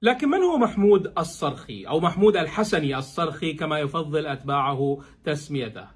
لكن من هو محمود الصرخي أو محمود الحسني الصرخي كما يفضل أتباعه تسميته؟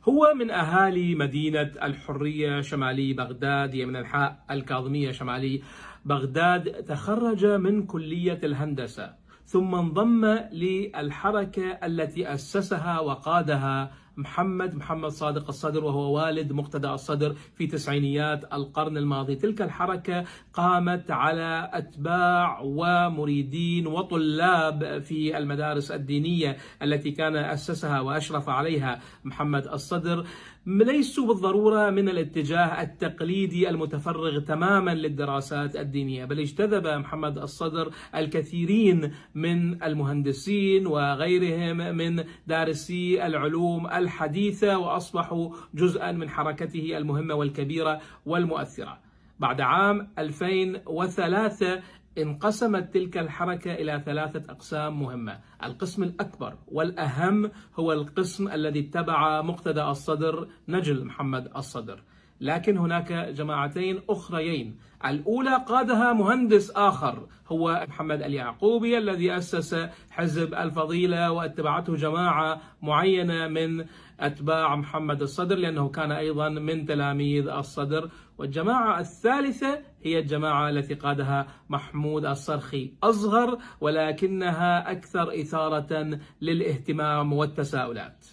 هو من أهالي مدينة الحرية شمالي بغداد، هي من أنحاء الكاظمية شمالي بغداد. تخرج من كلية الهندسة ثم انضم للحركة التي أسسها وقادها محمد صادق الصدر، وهو والد مقتدى الصدر في تسعينيات القرن الماضي. تلك الحركة قامت على أتباع ومريدين وطلاب في المدارس الدينية التي كان أسسها وأشرف عليها محمد الصدر، ليسوا بالضرورة من الاتجاه التقليدي المتفرغ تماما للدراسات الدينية، بل اجتذب محمد الصدر الكثيرين من المهندسين وغيرهم من دارسي العلوم الحديثة، وأصبحوا جزءا من حركته المهمة والكبيرة والمؤثرة. بعد عام 2003 انقسمت تلك الحركة إلى 3 أقسام مهمة. القسم الأكبر والأهم هو القسم الذي اتبع مقتدى الصدر نجل محمد الصدر، لكن هناك جماعتين أخريين. الأولى قادها مهندس آخر هو محمد اليعقوبي الذي أسس حزب الفضيلة، واتبعته جماعة معينة من أتباع محمد الصدر لأنه كان أيضا من تلاميذ الصدر. والجماعة الثالثة هي الجماعة التي قادها محمود الصرخي، أصغر ولكنها أكثر إثارة للاهتمام والتساؤلات.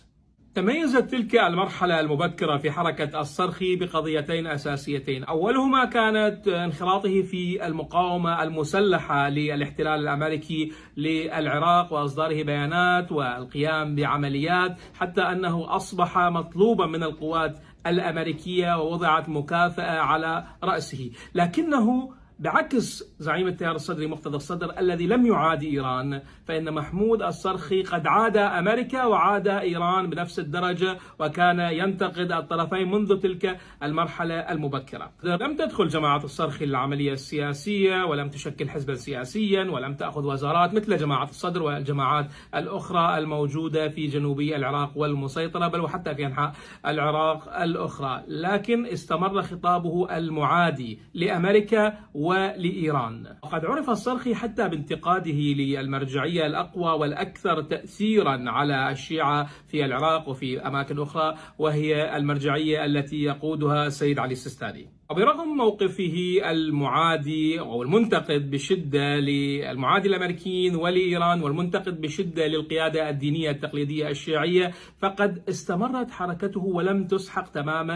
تميزت تلك المرحلة المبكرة في حركة الصرخي بقضيتين أساسيتين، أولهما كانت انخراطه في المقاومة المسلحة للاحتلال الأمريكي للعراق وإصداره بيانات والقيام بعمليات، حتى أنه أصبح مطلوبا من القوات الأمريكية ووضعت مكافأة على رأسه. لكنه بعكس زعيم التيار الصدري مقتدى الصدر الذي لم يعادي إيران، فإن محمود الصرخي قد عاد أمريكا وعاد إيران بنفس الدرجة، وكان ينتقد الطرفين منذ تلك المرحلة المبكرة. لم تدخل جماعة الصرخي العملية السياسية، ولم تشكل حزبا سياسيا، ولم تأخذ وزارات مثل جماعة الصدر والجماعات الأخرى الموجودة في جنوبي العراق والمسيطرة، بل وحتى في أنحاء العراق الأخرى. لكن استمر خطابه المعادي لأمريكا ولإيران. وقد عرف الصرخي حتى بانتقاده للمرجعية الأقوى والأكثر تأثيرا على الشيعة في العراق وفي أماكن أخرى، وهي المرجعية التي يقودها السيد علي السيستاني. وبرغم موقفه المعادي أو المنتقد بشدة للمعادي الأمريكيين ولإيران والمنتقد بشدة للقيادة الدينية التقليدية الشيعية، فقد استمرت حركته ولم تسحق تماما